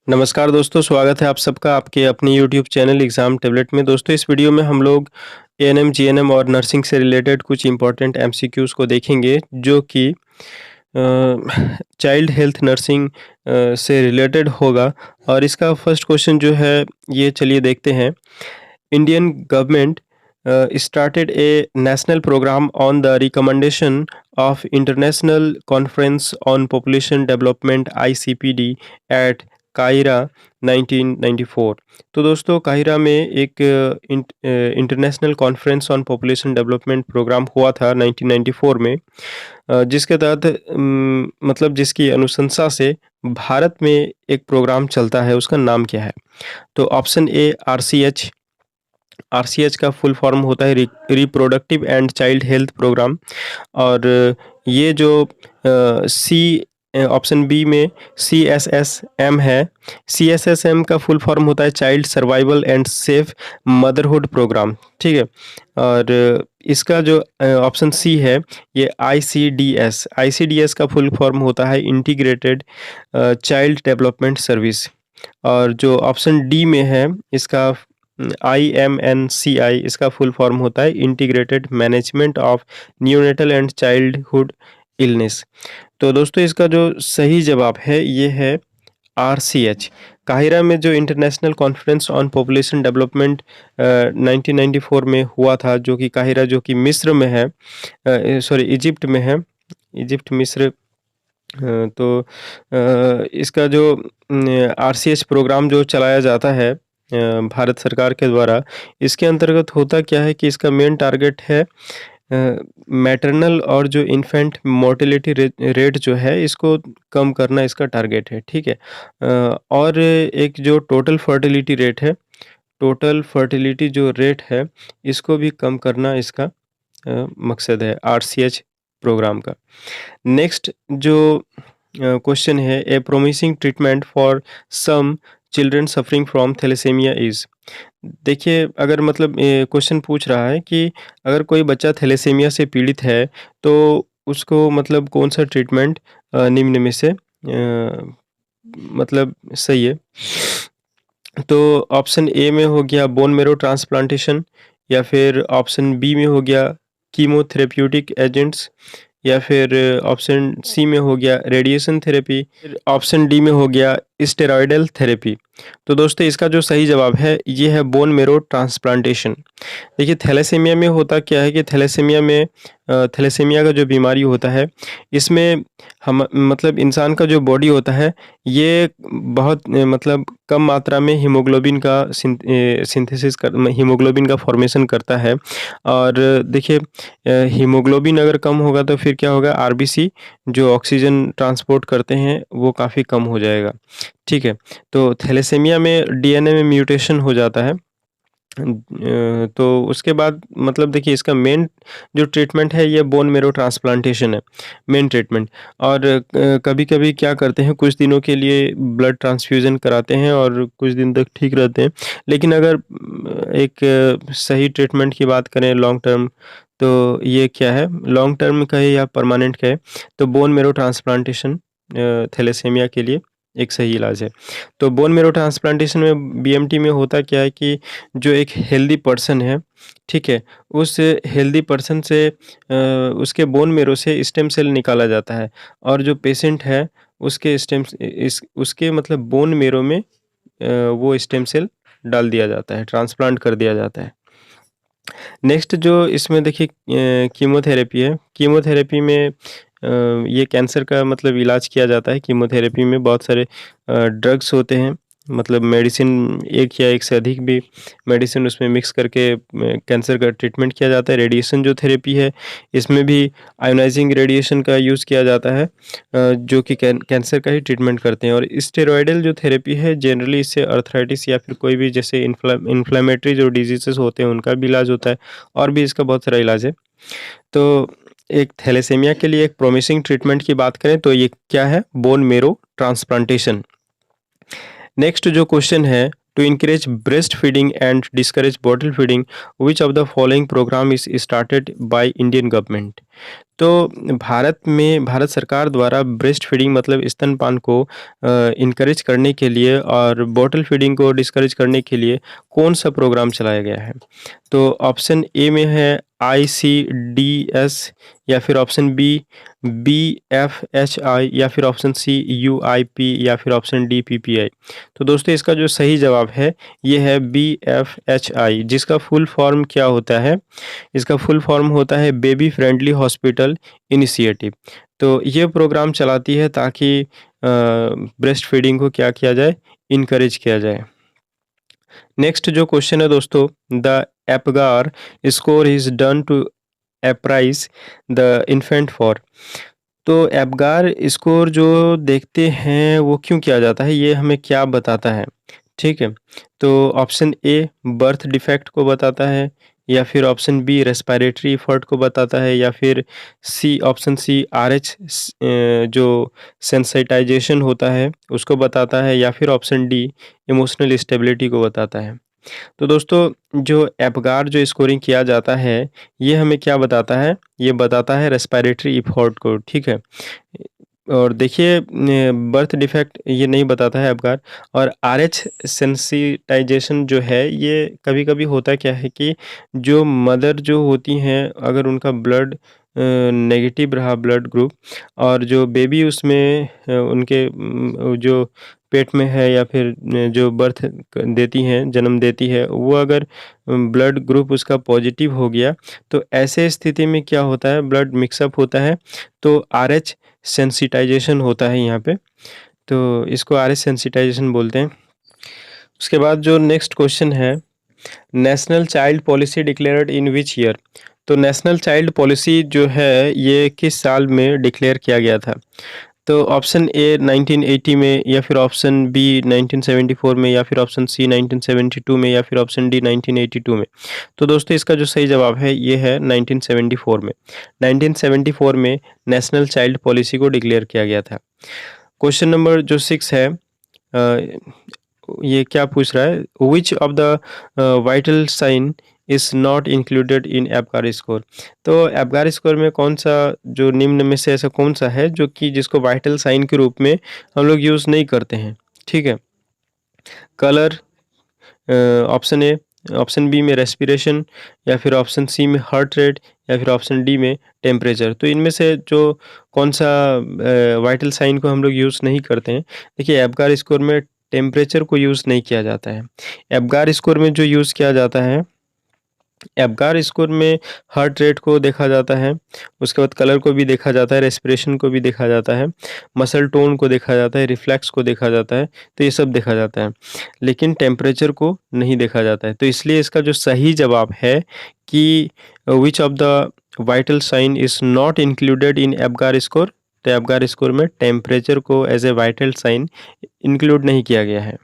नमस्कार दोस्तों, स्वागत है आप सबका आपके अपने यूट्यूब चैनल एग्ज़ाम टैबलेट में। दोस्तों इस वीडियो में हम लोग एएनएम, जीएनएम और नर्सिंग से रिलेटेड कुछ इम्पोर्टेंट एमसीक्यूज़ को देखेंगे जो कि चाइल्ड हेल्थ नर्सिंग से रिलेटेड होगा। और इसका फर्स्ट क्वेश्चन जो है ये चलिए देखते हैं। Indian government started a national program on the recommendation of International Conference on Population Development ICPD at काहिरा 1994। तो दोस्तों काहिरा में एक international conference on population development programme हुआ था 1994 में, जिसके तहत मतलब जिसकी अनुशंसा से भारत में एक प्रोग्राम चलता है। उसका नाम क्या है? तो ऑप्शन ए आरसीएच। आरसीएच का फुल फॉर्म होता है reproductive and child health programme. और ये जो सी ऑप्शन बी में सीएसएसएम है। सीएसएसएम का फुल फॉर्म होता है child survival and safe motherhood programme, ठीक है। और इसका जो ऑप्शन सी है ये आईसीडीएस। आईसीडीएस का फुल फॉर्म होता है इंटीग्रेटेड चाइल्ड डेवलपमेंट सर्विस। और जो ऑप्शन डी में है इसका IMNCI, इसका फुल फॉर्म होता है integrated management of neonatal and childhood illness. तो दोस्तों इसका जो सही जवाब है ये है आरसीएच। काहिरा में जो international conference on population development 1994 में हुआ था, जो कि काहिरा जो कि मिस्र में है, सॉरी इजिप्ट में है, इजिप्ट मिस्र। तो इसका जो आरसीएच प्रोग्राम जो चलाया जाता है भारत सरकार के द्वारा, इसके अंतर्गत होता क्या है कि इसका मेन टारगेट है मैटरनल और जो इन्फेंट मोर्टेलिटी रेट जो है इसको कम करना, इसका टारगेट है, ठीक है। और एक जो टोटल फर्टिलिटी रेट है, टोटल फर्टिलिटी जो रेट है इसको भी कम करना इसका मकसद है आरसीएच प्रोग्राम का। नेक्स्ट जो क्वेश्चन है, a promising treatment for some children suffering from thalassemia is. देखिए अगर मतलब क्वेश्चन पूछ रहा है कि अगर कोई बच्चा थैलेसीमिया से पीड़ित है तो उसको मतलब कौन सा ट्रीटमेंट निम्न में से मतलब सही है। तो ऑप्शन ए में हो गया बोन मेरो ट्रांसप्लांटेशन, या फिर ऑप्शन बी में हो गया कीमोथेरेप्यूटिक एजेंट्स, या फिर ऑप्शन सी में हो गया रेडिएशन थेरेपी, फिर ऑप्शन डी में हो गया स्टेरॉयडल थेरेपी। तो दोस्तों इसका जो सही जवाब है ये है बोन मेरो ट्रांसप्लांटेशन। देखिए थैलेसीमिया में होता क्या है कि थैलेसीमिया में थैलेसीमिया का जो बीमारी होता है इसमें हम मतलब इंसान का जो बॉडी होता है ये बहुत मतलब कम मात्रा में हीमोग्लोबिन का सिंथेसिस कर हीमोग्लोबिन का फॉर्मेशन करता है। और देखिए हीमोग्लोबिन अगर कम होगा तो फिर क्या होगा, आरबीसी जो ऑक्सीजन ट्रांसपोर्ट करते हैं वो काफ़ी कम हो जाएगा, ठीक है। तो थैलेसीमिया में डीएनए में म्यूटेशन हो जाता है। तो उसके बाद मतलब देखिए इसका मेन जो ट्रीटमेंट है ये बोन मेरो ट्रांसप्लांटेशन है, मेन ट्रीटमेंट। और कभी-कभी क्या करते हैं कुछ दिनों के लिए ब्लड ट्रांसफ्यूज़न कराते हैं और कुछ दिन तक ठीक रहते हैं। लेकिन अगर एक सही ट्रीटमेंट की बात करें लॉन्ग टर्म, तो ये क्या है, लॉन्ग टर्म कहे या परमानेंट कहे, तो बोन मेरो ट्रांसप्लांटेशन थैलेसीमिया के लिए एक सही इलाज है। तो बोन मेरो ट्रांसप्लांटेशन में बीएमटी में होता क्या है कि जो एक हेल्दी पर्सन है, ठीक है, उस हेल्दी पर्सन से उसके बोन मेरो से स्टेम सेल निकाला जाता है और जो पेशेंट है उसके उसके मतलब बोन मेरो में वो स्टेम सेल डाल दिया जाता है, ट्रांसप्लांट कर दिया जाता है। नेक्स्ट जो इसमें देखिए कीमोथेरेपी है। कीमोथेरेपी में ये कैंसर का मतलब इलाज किया जाता है। कीमोथेरेपी में बहुत सारे ड्रग्स होते हैं, मतलब मेडिसिन एक या एक से अधिक भी मेडिसिन उसमें मिक्स करके कैंसर का ट्रीटमेंट किया जाता है। रेडिएशन जो थेरेपी है इसमें भी आयोनाइजिंग रेडिएशन का यूज़ किया जाता है, जो कि कैंसर का ही ट्रीटमेंट करते हैं। और स्टेरॉयडल जो थेरेपी है जनरली इससे अर्थराइटिस या फिर कोई भी जैसे इन्फ्लेमेटरी जो डिजीजेस होते हैं उनका भी इलाज होता है, और भी इसका बहुत सारा इलाज है। तो एक थैलेसीमिया के लिए एक प्रोमिसिंग ट्रीटमेंट की बात करें तो ये क्या है, बोन मेरो ट्रांसप्लांटेशन। नेक्स्ट जो क्वेश्चन है, to encourage breast feeding and discourage bottle feeding which of the following programme is started by Indian government. तो भारत सरकार द्वारा ब्रेस्ट फीडिंग मतलब स्तनपान को इनकरेज करने के लिए और बॉटल फीडिंग को डिस्करेज करने के लिए कौन-सा प्रोग्राम चलाया गया है? तो ऑप्शन ए में है आईसीडीएस या फिर ऑप्शन बी बीएफएचआई या फिर ऑप्शन सी यूआईपी या फिर ऑप्शन डी पीपीआई। तो दोस्तों इसका जो सही जवाब है ये है बीएफएचआई, जिसका फुल फॉर्म क्या होता है? इसका फुल फॉर्म होता है बेबी फ्रेंडली हॉस्पिटल इनिशिएटिव। तो ये प्रोग्राम चलाती है ताकि ब्रेस्ट फीडिंग को क्या किया जाए? इनकरेज किया जाए। नेक्स्ट जो क्वेश्चन है दोस्तों, the Apgar score is done to appraise the infant for. तो एपगार स्कोर जो देखते हैं वो क्यों किया जाता है, ये हमें क्या बताता है? ठीक है, तो ऑप्शन ए बर्थ डिफेक्ट को बताता है, या फिर ऑप्शन बी रेस्पिरेटरी एफर्ट को बताता है, या फिर सी ऑप्शन सी आरएच जो सेंसिटाइजेशन होता है उसको बताता है, या फिर ऑप्शन डी इमोशनल स्टेबिलिटी को बताता है। तो दोस्तों जो एपगार जो स्कोरिंग किया जाता है ये हमें क्या बताता है? ये बताता है रेस्पिरेटरी एफर्ट को, ठीक है। और देखिए बर्थ डिफेक्ट ये नहीं बताता है एपगार। और आरएच सेंसिटाइजेशन जो है ये कभी-कभी होता क्या है कि जो मदर जो होती हैं अगर उनका ब्लड नेगेटिव रहा ब्लड ग्रुप और जो बेबी उसमें उनके जो पेट में है या फिर जो बर्थ देती हैं, जन्म देती है, वो अगर ब्लड ग्रुप उसका पॉजिटिव हो गया तो ऐसे स्थिति में क्या होता है, ब्लड मिक्सअप होता है तो आरएच सेंसिटाइजेशन होता है यहाँ पे। तो इसको आरएच सेंसिटाइजेशन बोलते हैं। उसके बाद जो नेक्स्ट क्वेश्चन है, national child policy declared in which year. तो नेशनल चाइल्ड पॉलिसी जो है ये किस साल में डिक्लेयर किया गया था? तो ऑप्शन ए 1980 में, या फिर ऑप्शन बी 1974 में, या फिर ऑप्शन सी 1972 में, या फिर ऑप्शन डी 1982 में। तो दोस्तों इसका जो सही जवाब है ये है 1974 में। 1974 में नेशनल चाइल्ड पॉलिसी को डिक्लेयर किया गया था। क्वेश्चन नंबर जो 6 है, ये क्या पूछ रहा है? Which of the vital sign is not included in Apgar score. तो एपगार स्कोर में कौन सा जो निम्न में से ऐसा कौन सा है जो कि जिसको वाइटल साइन के रूप में हम लोग यूज़ नहीं करते हैं? ठीक है, colour, option A, option B में रेस्पिरेशन, या फिर ऑप्शन सी में हार्ट रेट, या फिर ऑप्शन डी में टेम्परेचर। तो इनमें से जो कौन सा वाइटल साइन को हम लोग यूज़ नहीं करते हैं? देखिए एपगार स्कोर में टेम्परेचर को यूज़ नहीं किया जाता है। एपगार स्कोर में जो यूज़ किया जाता है, एपगार स्कोर में हार्ट रेट को देखा जाता है, उसके बाद कलर को भी देखा जाता है, रेस्पिरेशन को भी देखा जाता है, मसल टोन को देखा जाता है, रिफ्लेक्स को देखा जाता है, तो ये सब देखा जाता है। लेकिन टेम्परेचर को नहीं देखा जाता है। तो इसलिए इसका जो सही जवाब है कि which of the vital sign is not included in Apgar score. तो एपगार स्कोर में टेम्परेचर को as a vital sign include नहीं किया गया है।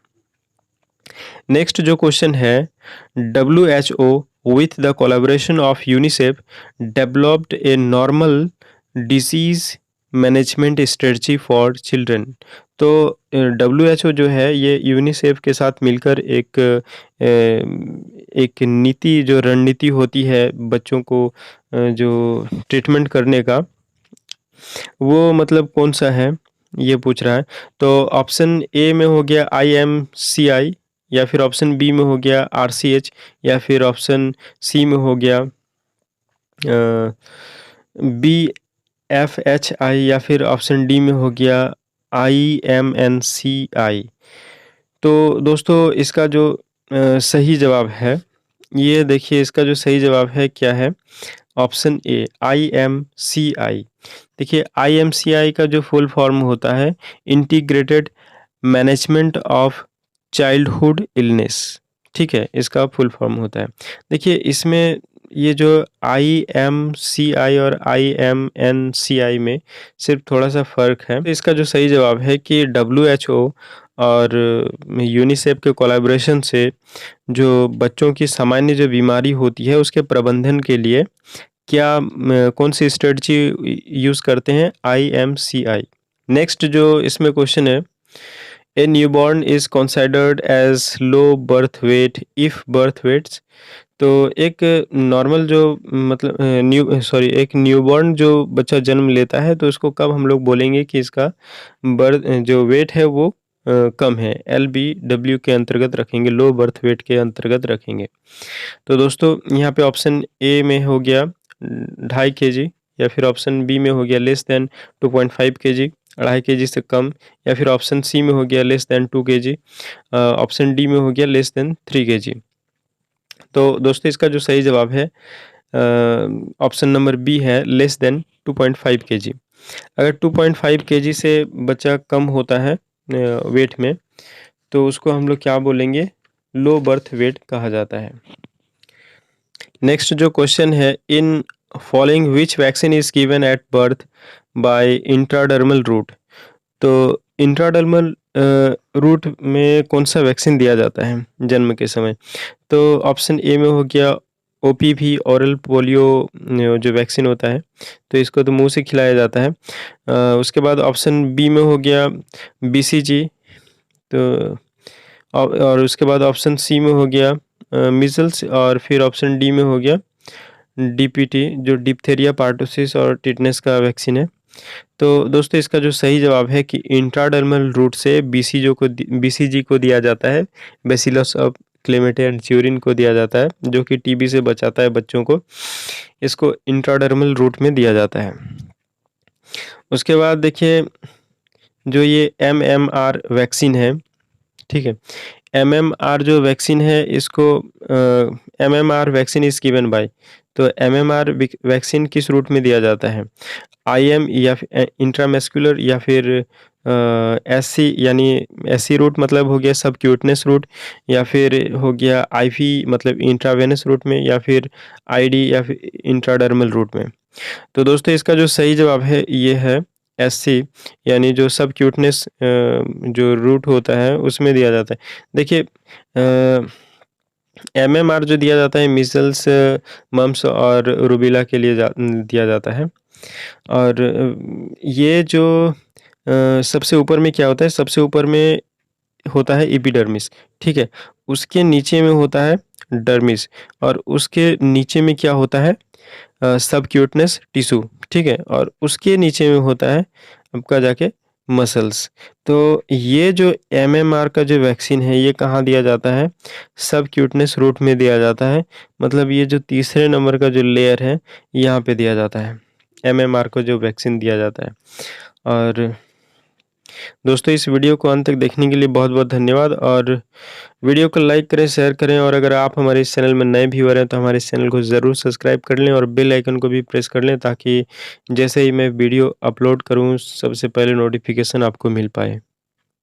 नेक्स्ट जो क्वेश्चन है, WHO with the collaboration of UNICEF developed a normal disease management strategy for children. तो WHO जो है ये यूनिसेफ के साथ मिलकर एक नीति जो रणनीति होती है बच्चों को जो ट्रीटमेंट करने का, वो मतलब कौन सा है ये पूछ रहा है। तो ऑप्शन ए में हो गया IMCI, या फिर ऑप्शन बी में हो गया RCH, या फिर ऑप्शन सी में हो गया BFHI, या फिर ऑप्शन डी में हो गया IMNCI। तो दोस्तों इसका जो सही जवाब है, ये देखिए इसका जो सही जवाब है क्या है? Option A IMCI। देखिए IMCI का जो फुल फॉर्म होता है integrated management of childhood illness, ठीक है, इसका फुल फॉर्म होता है। देखिए इसमें ये जो IMCI और IMNCI में सिर्फ थोड़ा सा फ़र्क है। तो इसका जो सही जवाब है कि WHO और यूनिसेफ के कोलैबोरेशन से जो बच्चों की सामान्य जो बीमारी होती है उसके प्रबंधन के लिए क्या कौन सी स्ट्रेटजी यूज़ करते हैं? IMCI। नेक्स्ट जो इसमें क्वेश्चन है, a newborn is considered as low birth weight if birth weights. तो एक नॉर्मल जो मतलब एक न्यूबॉर्न जो बच्चा जन्म लेता है तो उसको कब हम लोग बोलेंगे कि इसका बर्थ जो वेट है वो कम है, एलबीडब्ल्यू के अंतर्गत रखेंगे, लो बर्थ वेट के अंतर्गत रखेंगे। तो दोस्तों यहाँ पे ऑप्शन ए में हो गया 2.5 केजी, या फिर ऑप्शन बी में हो गया लेस देन 2.5 केजी, 2.5 केजी से कम, या फिर ऑप्शन सी में हो गया less than 2 KG, option D में हो गया लेस देन 3 केजी। तो दोस्तों इसका जो सही जवाब है ऑप्शन नंबर बी है लेस देन 2.5 केजी। अगर 2.5 केजी से बच्चा कम होता है वेट में, तो उसको हम लोग क्या बोलेंगे, लो बर्थ वेट कहा जाता है। नेक्स्ट जो क्वेश्चन है, in following which vaccine is given at birth bye intradermal root. तो इंट्राडर्मल रूट में कौन सा वैक्सीन दिया जाता है जन्म के समय? तो ऑप्शन ए में हो गया ओपीवी, ओरल पोलियो जो वैक्सीन होता है, तो इसको तो मुंह से खिलाया जाता है। उसके बाद ऑप्शन बी में हो गया बीसीजी, तो और उसके बाद ऑप्शन सी में हो गया मीजल्स, और फिर ऑप्शन डी में हो गया डीपीटी जो डिप्थेरिया, पार्टोसिस और टिटनेस का वैक्सीन है। तो दोस्तों इसका जो सही जवाब है कि इंट्राडर्मल रूट से बीसीजी को दिया जाता है, बैसिलस ऑफ क्लेमेटे एंड च्यूरिन को दिया जाता है, जो कि टीबी से बचाता है बच्चों को। इसको इंट्राडर्मल रूट में दिया जाता है। उसके बाद देखिए जो ये एमएमआर वैक्सीन है, ठीक है, एमएमआर जो वैक्सीन है इसको MMR vaccine is given by, तो एमएमआर वैक्सीन किस रूट में दिया जाता है, आईएम या फिर इंट्रामस्कुलर, या फिर एससी, यानी एससी रूट मतलब हो गया सबक्यूटनेस रूट, या फिर हो गया आईवी मतलब इंट्रावेनस रूट में, या फिर आईडी या फिर इंट्राडर्मल रूट में। तो दोस्तों इसका जो सही जवाब है ये है एससी, यानी जो सबक्यूटनेस जो रूट होता है उसमें दिया जाता है। देखिए एमएमआर जो दिया जाता है मीजल्स, मम्स और रूबेला के लिए दिया जाता है। और ये जो सबसे ऊपर में क्या होता है, सबसे ऊपर में होता है एपिडर्मिस, ठीक है, उसके नीचे में होता है डर्मिस, और उसके नीचे में क्या होता है सबक्यूटनेस टिश्यू, ठीक है, और उसके नीचे में होता है आपका जाके मसल्स। तो ये जो एमएमआर का जो वैक्सीन है ये कहाँ दिया जाता है, सबक्यूटनेस रूट में दिया जाता है, मतलब ये जो तीसरे नंबर का जो लेयर है यहाँ पे दिया जाता है, एमएमआर को जो वैक्सीन दिया जाता है। और दोस्तों इस वीडियो को अंत तक देखने के लिए बहुत-बहुत धन्यवाद, और वीडियो को लाइक करें, शेयर करें, और अगर आप हमारे इस चैनल में नए व्यूअर हैं तो हमारे इस चैनल को ज़रूर सब्सक्राइब कर लें और बेल आइकन को भी प्रेस कर लें, ताकि जैसे ही मैं वीडियो अपलोड करूँ सबसे पहले नोटिफिकेशन आपको मिल पाए।